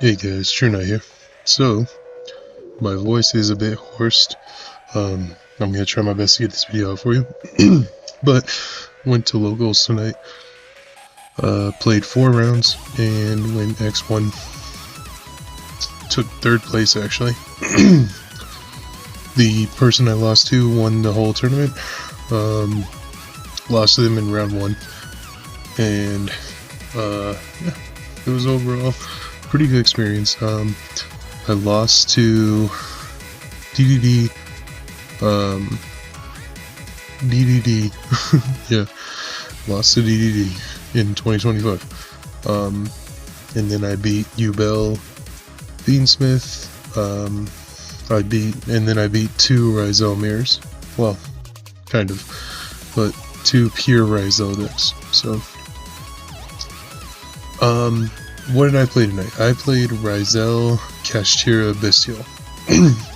Hey guys, True Night here. So, my voice is a bit hoarse. I'm gonna try my best to get this video out for you. But, went to locals tonight. Played 4 rounds and went X-1. Took 3rd place actually. The person I lost to won the whole tournament. Lost to them in round 1. And, yeah, it was overall pretty good experience. I lost to DDD, yeah, lost to DDD in 2025, and then I beat Ubel, Beansmith, I beat 2 Ryzeal mirrors, well, kind of, but 2 pure Ryzeal decks, so, what did I play tonight? I played Ryzeal, Kashtira, Bestial,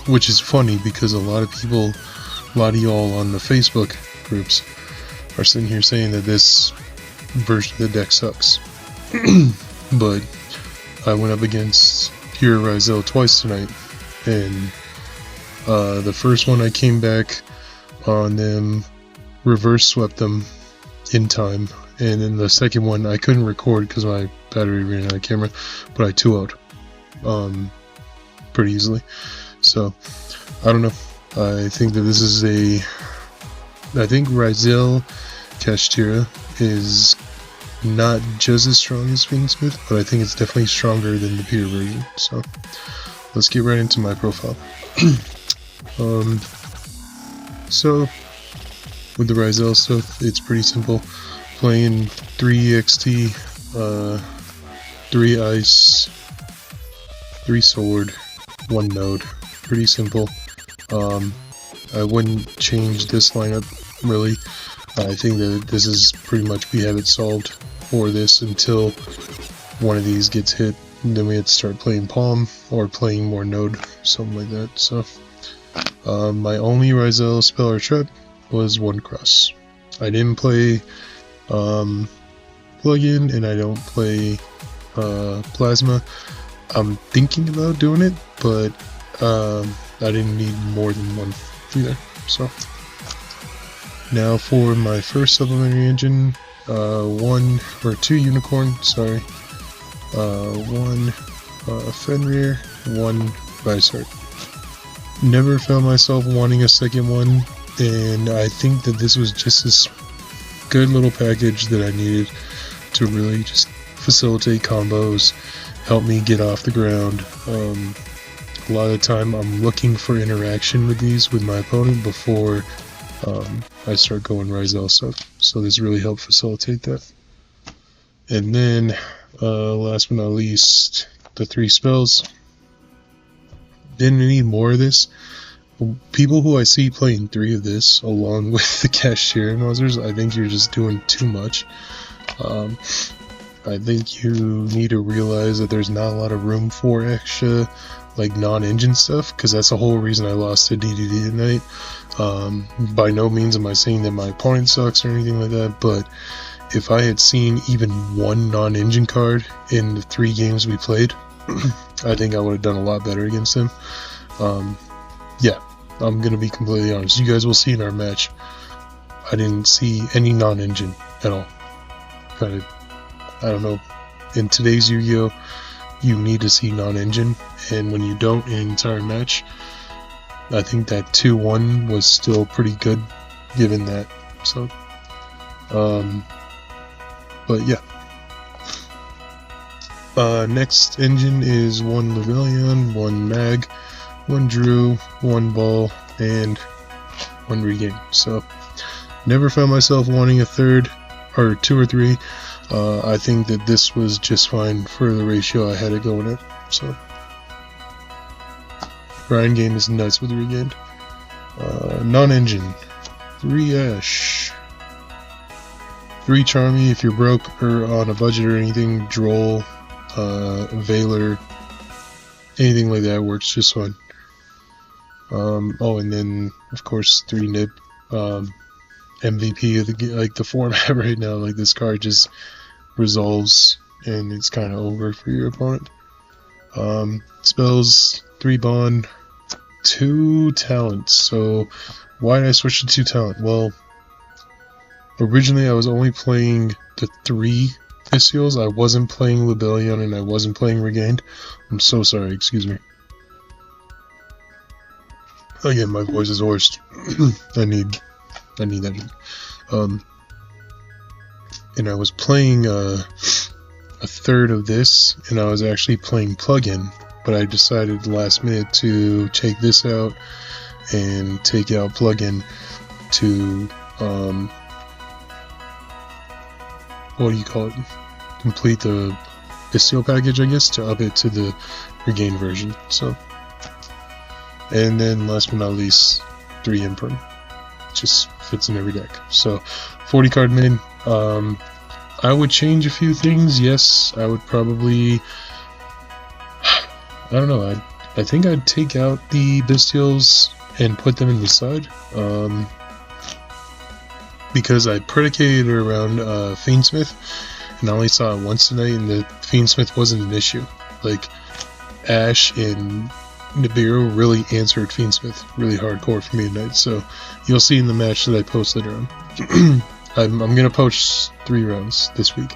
which is funny because a lot of y'all on the Facebook groups are sitting here saying that this version of the deck sucks. But I went up against pure Ryzeal twice tonight, and the first one I came back on them, reverse swept them in time, and then the second one I couldn't record because my battery ran out of camera, but I 2-0'd pretty easily. So I don't know. I think that this is I think Ryzeal Kashtira is not just as strong as Beansmith, but I think it's definitely stronger than the pure version. So let's get right into my profile. So with the Ryzeal stuff, it's pretty simple. Playing 3 EXT, 3 Ice, 3 Sword, 1 Node. Pretty simple. I wouldn't change this lineup, really. I think that this is pretty much, we have it solved for this until one of these gets hit. And then we have to start playing Palm or playing more Node, something like that. So, my only Ryzeal spell or trap was 1 Cross. I didn't play Plug-in, and I don't play Plasma. I'm thinking about doing it, but I didn't need more than 1 either. So now for my first supplementary engine, 1 or 2 Unicorn, sorry, 1 Fenrir, 1 Ryzeal. Never found myself wanting a second one, and I think that this was just this good little package that I needed to really just facilitate combos, help me get off the ground. A lot of the time I'm looking for interaction with these with my opponent before I start going Ryzeal stuff, so this really helped facilitate that. And then last but not least, the 3 spells. Didn't need more of this. People who I see playing 3 of this along with the Kashtira monsters, I think you're just doing too much. I think you need to realize that there's not a lot of room for extra like non-engine stuff, because that's the whole reason I lost to DDD tonight. By no means am I saying that my opponent sucks or anything like that, but if I had seen even 1 non-engine card in the 3 games we played, I think I would have done a lot better against him. Yeah, I'm gonna be completely honest. You guys will see in our match, I didn't see any non-engine at all. I don't know. In today's Yu-Gi-Oh, you need to see non-engine, and when you don't in an entire match, I think that 2-1 was still pretty good given that. So, but yeah. Next engine is 1 Levelion, 1 Mag, 1 Drew, 1 Ball, and 1 Regain. So, never found myself wanting a 3rd, or 2 or 3. I think that this was just fine for the ratio I had it going at. So, grind game is nuts with Regained. Non-engine, 3 Ash, 3 Charmy if you're broke or on a budget or anything, Droll, Veiler, anything like that works just fine. Oh, and then of course 3 Nib, MVP of the format right now. Like, this card just resolves and it's kind of over for your opponent. Spells, 3 bond, 2 talent. So why did I switch to 2 talent? Well, originally I was only playing the 3 Bystials. I wasn't playing Libellion and I wasn't playing Regained. I'm so sorry, excuse me. Again, my voice is hoarse. I need that. And I was playing a third of this, and I was actually playing plugin, but I decided last minute to take this out and take out plugin to what do you call it? Complete the Bystial package, I guess, to up it to the Regained version. So, and then last but not least, 3 Imperm. Just fits in every deck. So 40 card min. I would change a few things. Yes, I would probably, I don't know, I think I'd take out the Bystials and put them in the side, because I predicated around Fiendsmith, and I only saw it once tonight, and the Fiendsmith wasn't an issue. Like, Ash and Nibiru really answered Fiendsmith really hardcore for me tonight, so you'll see in the match that I post later on. I'm gonna post 3 rounds this week,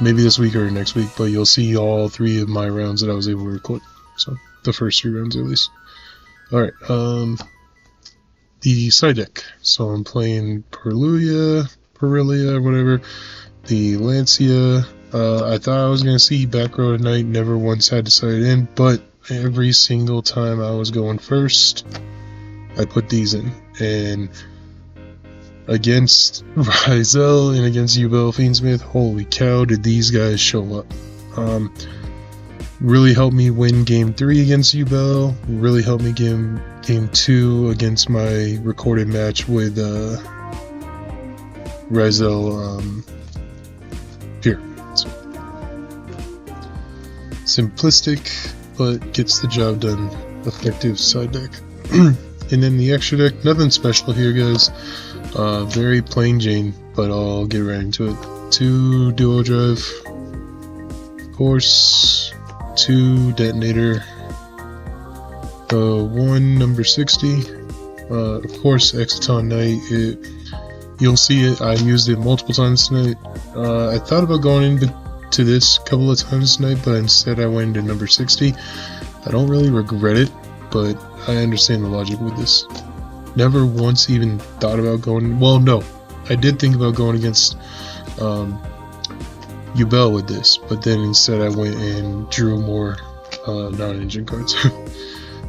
maybe this week or next week, but you'll see all 3 of my rounds that I was able to record. So the first 3 rounds at least. All right, the side deck. So I'm playing Perilia, whatever. The Lancia. I thought I was gonna see back row tonight. Never once had to side in, but every single time I was going first, I put these in, and against Ryzeal and against Yubel Fiendsmith, holy cow, did these guys show up. Really helped me win game 3 against Yubel, really helped me game 2 against my recorded match with Ryzeal here. So, simplistic, but gets the job done, effective side deck. And then the extra deck, nothing special here, guys. Very plain Jane, but I'll get right into it. 2 duo drive, of course, 2 detonator, 1 number 60, of course Exciton Knight. You'll see it, I used it multiple times tonight. I thought about going into this a couple of times tonight, but instead I went into number 60. I don't really regret it, but I understand the logic with this. Never once even thought about going, well, no, I did think about going against Yubel with this, but then instead I went and drew more non-engine cards.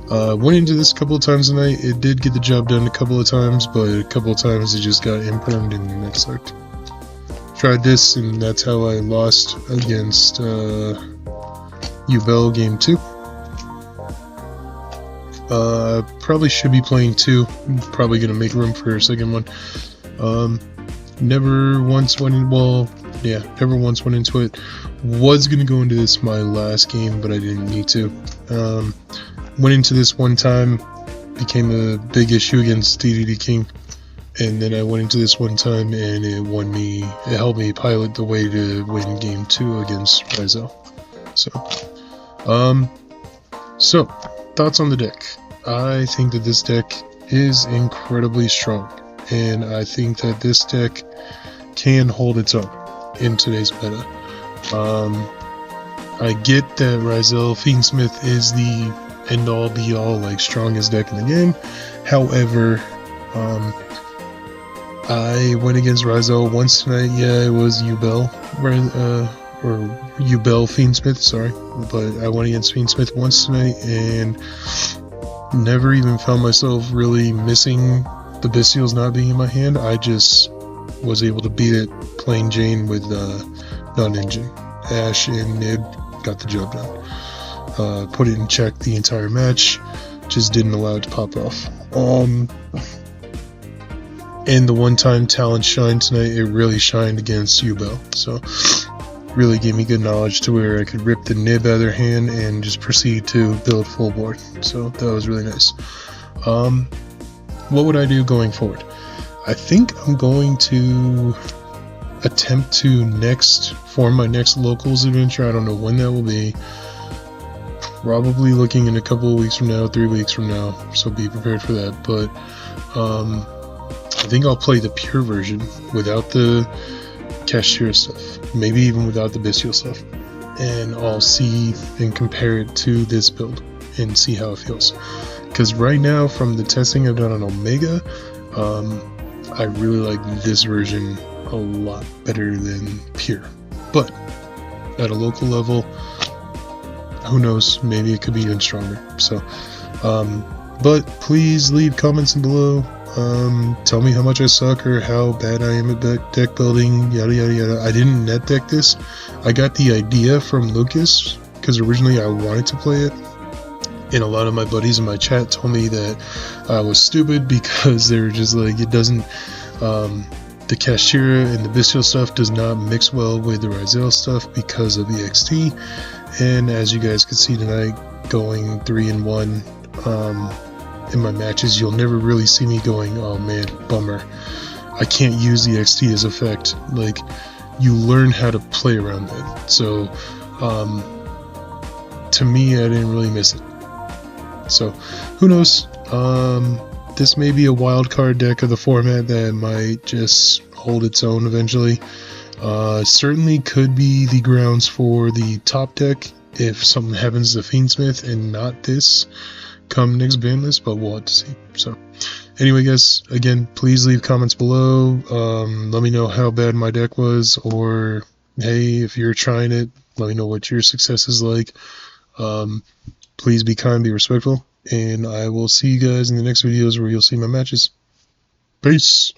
Went into this a couple of times tonight. It did get the job done a couple of times, but a couple of times it just got impermed in the next start. Tried this, and that's how I lost against Yubel game 2. Probably should be playing 2. Probably gonna make room for a second one. Never once went in, well, yeah, never once went into it. Was gonna go into this my last game, but I didn't need to. Went into this one time, became a big issue against DDD King, and then I went into this one time and it helped me pilot the way to win game 2 against Ryzeal. So, thoughts on the deck. I think that this deck is incredibly strong, and I think that this deck can hold its own in today's meta. I get that Ryzeal Fiendsmith is the end-all be-all, like, strongest deck in the game. However, I went against Ryzeal once tonight. Yeah, it was Yubel, or Yubel Fiendsmith, sorry, but I went against Fiendsmith once tonight and never even found myself really missing the Bystials not being in my hand. I just was able to beat it plain Jane with non-engine. Ash and Nib got the job done. Put it in check the entire match, just didn't allow it to pop off. And the one time talent shined tonight, it really shined against Yubel, so really gave me good knowledge to where I could rip the Nib out of their hand and just proceed to build full board, so that was really nice. What would I do going forward? I think I'm going to attempt to form my next locals adventure. I don't know when that will be. probably looking in a couple of weeks from now, 3 weeks from now, so be prepared for that. But I think I'll play the pure version without the Kashtira stuff, maybe even without the Bestial stuff, and I'll see and compare it to this build and see how it feels. Because right now, from the testing I've done on Omega, I really like this version a lot better than pure. But at a local level, who knows, maybe it could be even stronger. So but please leave comments below. Tell me how much I suck or how bad I am at deck building, yada yada yada. I didn't net deck this. I got the idea from Lucas because originally I wanted to play it, and a lot of my buddies in my chat told me that I was stupid because they were just like, it doesn't, the Kashtira and the Bestial stuff does not mix well with the Ryzeal stuff because of the XT. And as you guys can see tonight, going 3-1 in my matches, you'll never really see me going, oh man, bummer, I can't use the XT as effect. Like, you learn how to play around that. So to me, I didn't really miss it. So who knows, this may be a wild card deck of the format that might just hold its own eventually. Certainly could be the grounds for the top deck if something happens to Fiendsmith and not this come next ban list, but we'll have to see. So anyway guys, again, please leave comments below. Let me know how bad my deck was, or hey, if you're trying it, let me know what your success is like. Please be kind, be respectful, and I will see you guys in the next videos where you'll see my matches. Peace!